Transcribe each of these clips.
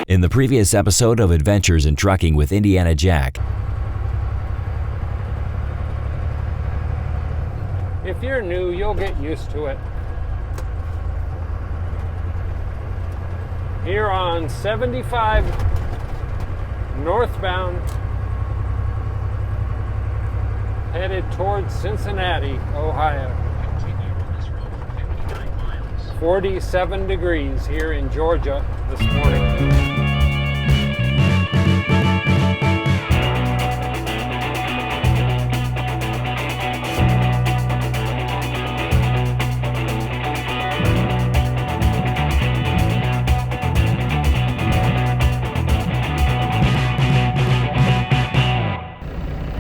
In the previous episode of Adventures in Trucking with Indiana Jack. If you're new, you'll get used to it. Here on 75 northbound, headed towards Cincinnati, Ohio. 47 degrees here in Georgia this morning.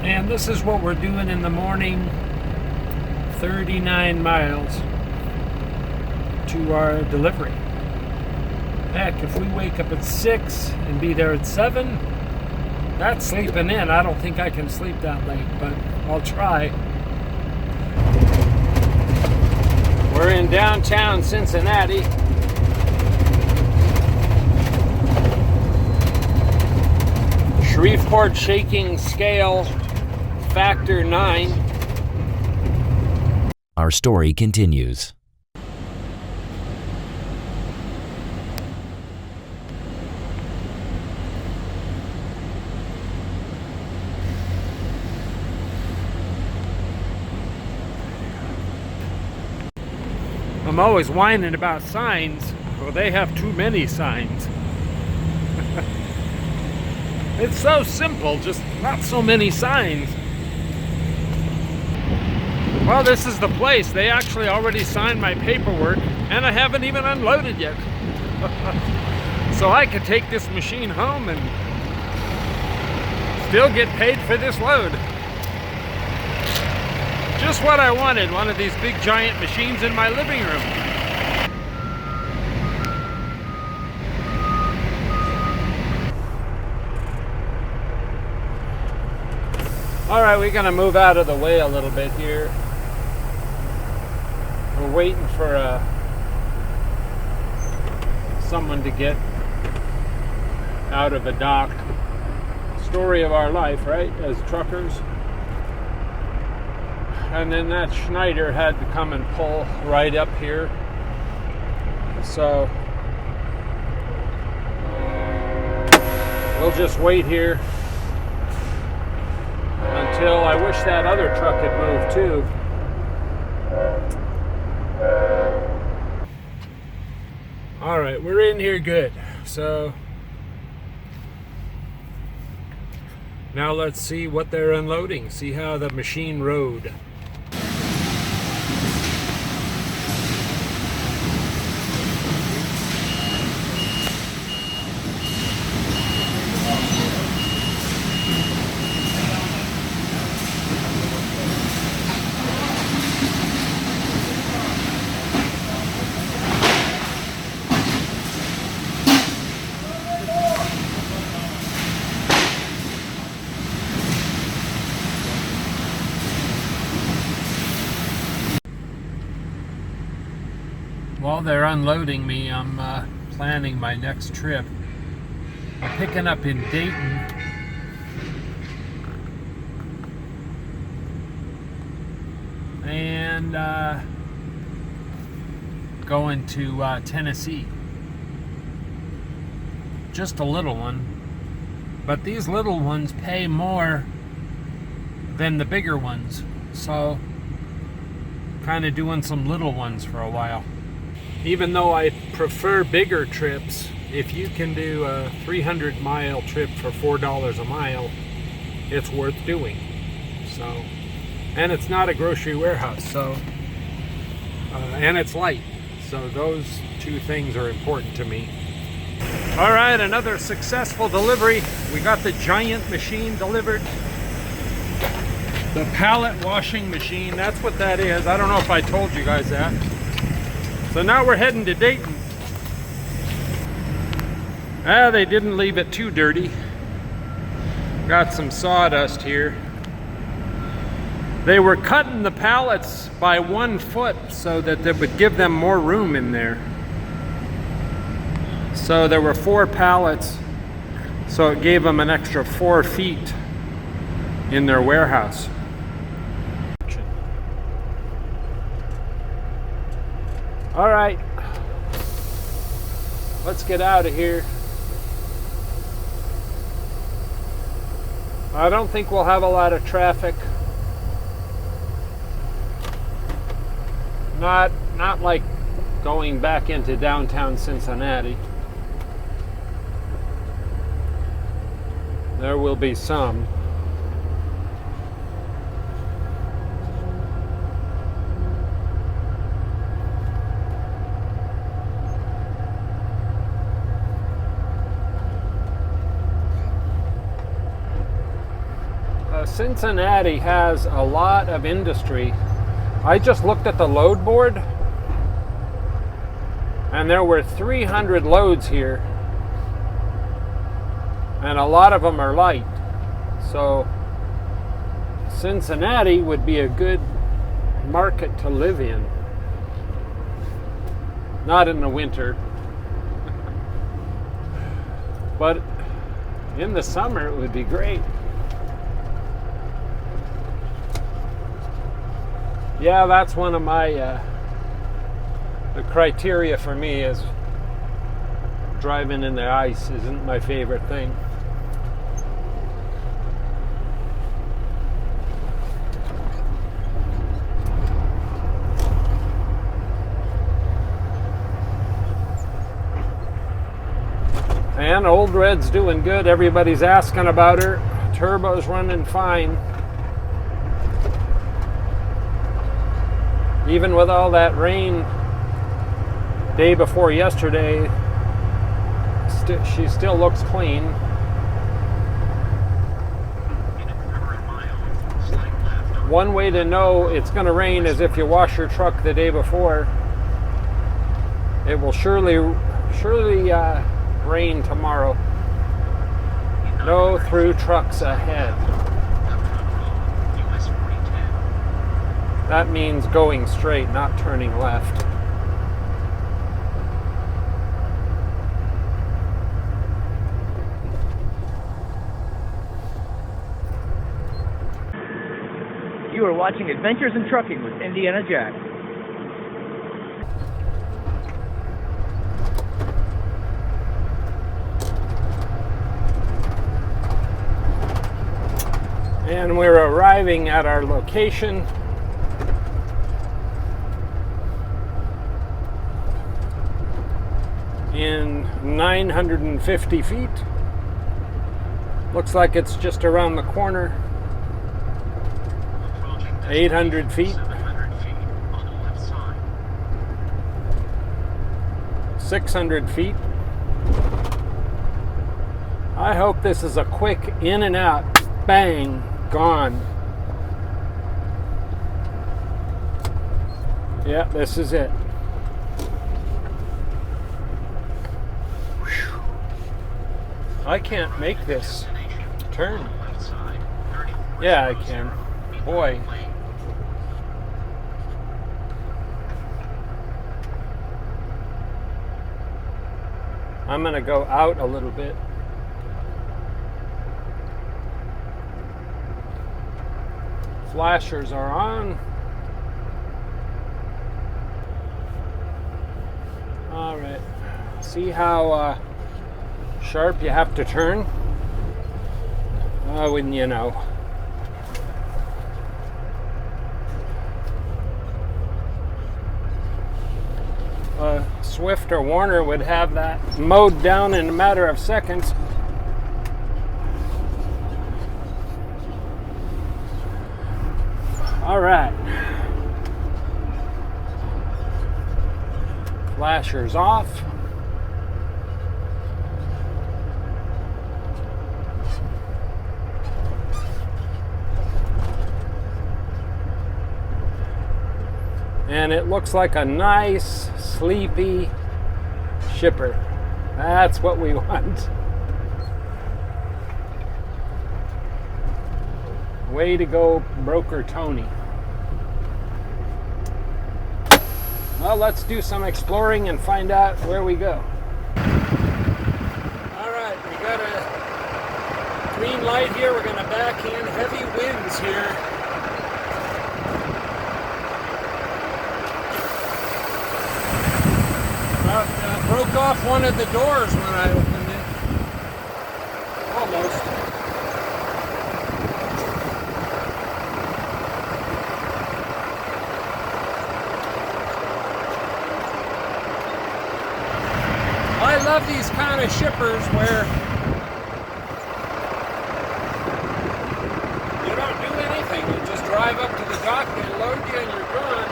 And this is what we're doing in the morning, 39 miles to our delivery. Heck, if we wake up at 6 and be there at 7, that's sleeping in. I don't think I can sleep that late, but I'll try. We're in downtown Cincinnati. Shreveport shaking scale, factor 9. Our story continues. I'm always whining about signs. Well, they have too many signs. It's so simple, just not so many signs. Well, this is the place. They actually already signed my paperwork, and I haven't even unloaded yet. So I could take this machine home and still get paid for this load. Just what I wanted, one of these big giant machines in my living room. All right, we're gonna move out of the way a little bit here. We're waiting for someone to get out of a dock. Story of our life, right, as truckers. And then that Schneider had to come and pull right up here. So we'll just wait here until I wish that other truck had moved too. All right, we're in here good. So now let's see what they're unloading, see how the machine rode. While they're unloading me, I'm planning my next trip. I'm picking up in Dayton. And going to Tennessee. Just a little one. But these little ones pay more than the bigger ones. So, kind of doing some little ones for a while. Even though I prefer bigger trips, if you can do a 300-mile trip for $4 a mile, it's worth doing. So, and it's not a grocery warehouse, so, and it's light. So those two things are important to me. All right, another successful delivery. We got the giant machine delivered. The pallet washing machine, that's what that is. I don't know if I told you guys that. So now we're heading to Dayton. They didn't leave it too dirty. Got some sawdust here. They were cutting the pallets by 1 foot so that they would give them more room in there. So there were 4 pallets, so it gave them an extra 4 feet in their warehouse. All right, let's get out of here. I don't think we'll have a lot of traffic. Not like going back into downtown Cincinnati. There will be some. Cincinnati has a lot of industry. I just looked at the load board, and there were 300 loads here, and a lot of them are light. So Cincinnati would be a good market to live in. Not in the winter, but in the summer it would be great. Yeah, that's one of my the criteria for me is driving in the ice isn't my favorite thing. And Old Red's doing good. Everybody's asking about her. Turbo's running fine. Even with all that rain day before yesterday, she still looks clean. One way to know it's going to rain is if you wash your truck the day before. It will surely rain tomorrow. No through trucks ahead. That means going straight, not turning left. You are watching Adventures in Trucking with Indiana Jack. And we're arriving at our location. In 950 feet. Looks like it's just around the corner. 800 feet. 600 feet. I hope this is a quick in and out. Bang, gone. Yeah, this is it. I can't make this turn. Yeah, I can. Boy. I'm gonna go out a little bit. Flashers are on. All right. See how sharp you have to turn? Wouldn't you know? Swift or Warner would have that mowed down in a matter of seconds. All right. Flashers off. And it looks like a nice, sleepy shipper. That's what we want. Way to go, Broker Tony. Well, let's do some exploring and find out where we go. green light here. We're going to back in. Heavy winds here. About broke off one of the doors when I opened it. Almost. I love these kind of shippers where you don't do anything. You just drive up to the dock, they load you, and you're gone.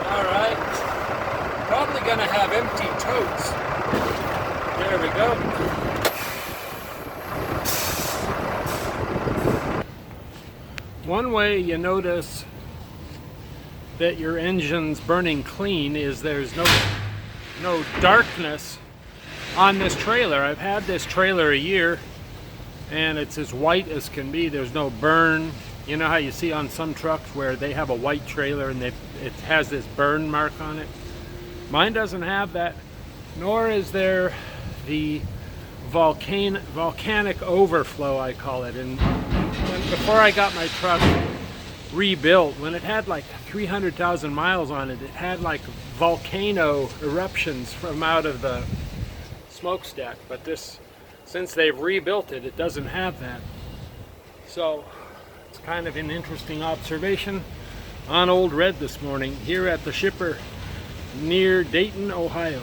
All right. Probably going to have empty totes. There we go. One way you notice that your engine's burning clean is there's no darkness on this trailer. I've had this trailer a year and it's as white as can be. There's no burn. You know how you see on some trucks where they have a white trailer and it has this burn mark on it? Mine doesn't have that, nor is there the volcanic overflow, I call it. And before I got my truck rebuilt, when it had like 300,000 miles on it, it had like volcano eruptions from out of the smokestack. But this, since they've rebuilt it, it doesn't have that. So it's kind of an interesting observation on Old Red this morning here at the shipper near Dayton, Ohio.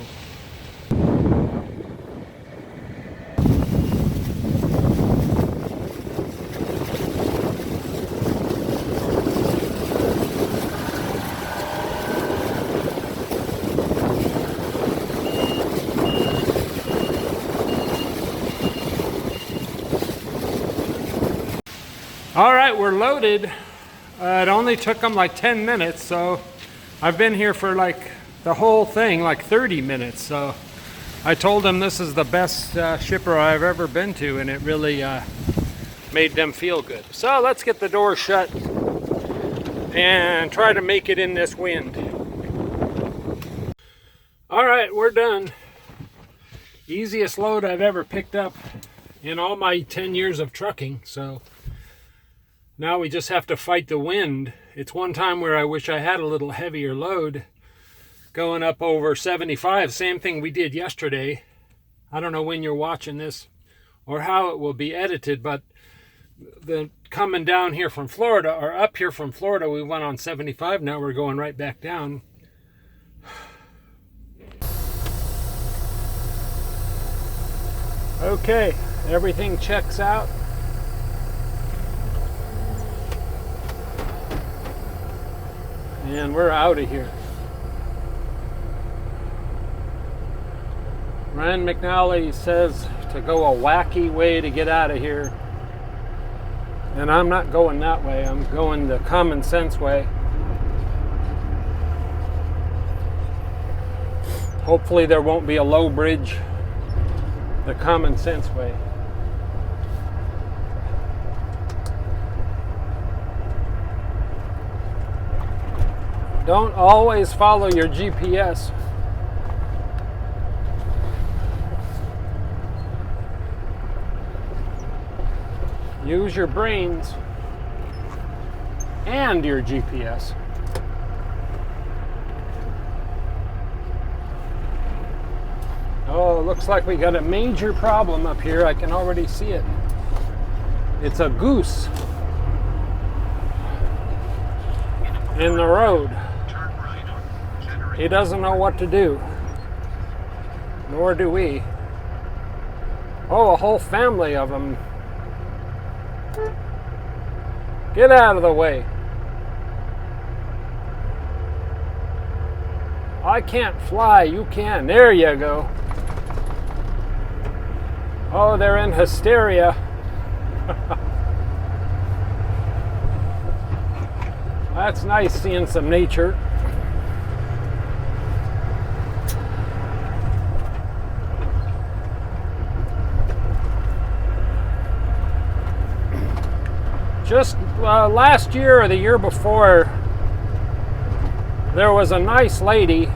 All right, we're loaded. It only took them like 10 minutes, so I've been here for like the whole thing, like 30 minutes. So I told them this is the best shipper I've ever been to, and it really made them feel good. So let's get the door shut and try to make it in this wind. All right, we're done. Easiest load I've ever picked up in all my 10 years of trucking. So now we just have to fight the wind. It's one time where I wish I had a little heavier load going up over 75. Same thing we did yesterday. I don't know when you're watching this or how it will be edited, but the coming down here from Florida, or up here from Florida, we went on 75. Now we're going right back down. Okay, everything checks out. And we're out of here. Ryan McNally says to go a wacky way to get out of here. And I'm not going that way. I'm going the common sense way. Hopefully there won't be a low bridge. The common sense way. Don't always follow your GPS. Use your brains and your GPS. Oh, looks like we got a major problem up here. I can already see it. It's a goose in the road. He doesn't know what to do, nor do we. Oh, a whole family of them. Get out of the way. I can't fly, you can. There you go. Oh, they're in hysteria. That's nice seeing some nature. Just last year or the year before, there was a nice lady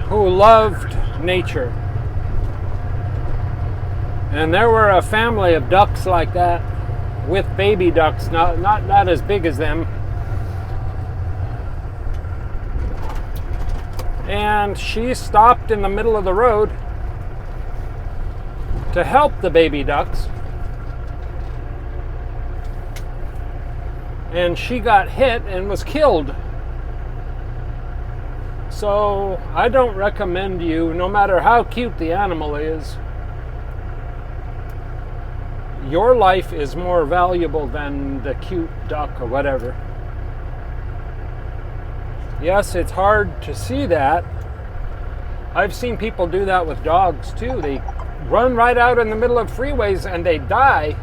who loved nature. And there were a family of ducks like that, with baby ducks, not as big as them. And she stopped in the middle of the road to help the baby ducks. And she got hit and was killed. So I don't recommend you, no matter how cute the animal is, your life is more valuable than the cute duck or whatever. Yes, it's hard to see that. I've seen people do that with dogs too. They run right out in the middle of freeways and they die.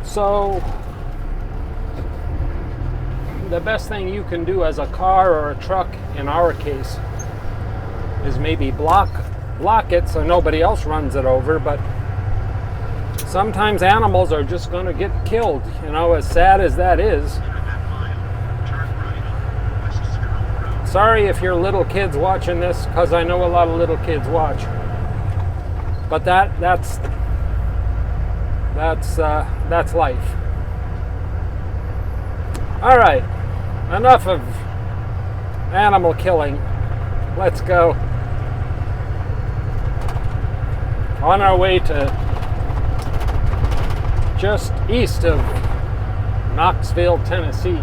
So the best thing you can do as a car or a truck, in our case, is maybe block it so nobody else runs it over. But sometimes animals are just going to get killed, you know, as sad as that is. Sorry if you're little kids watching this, because I know a lot of little kids watch. But that's life. All right, enough of animal killing. Let's go. On our way to just east of Knoxville, Tennessee.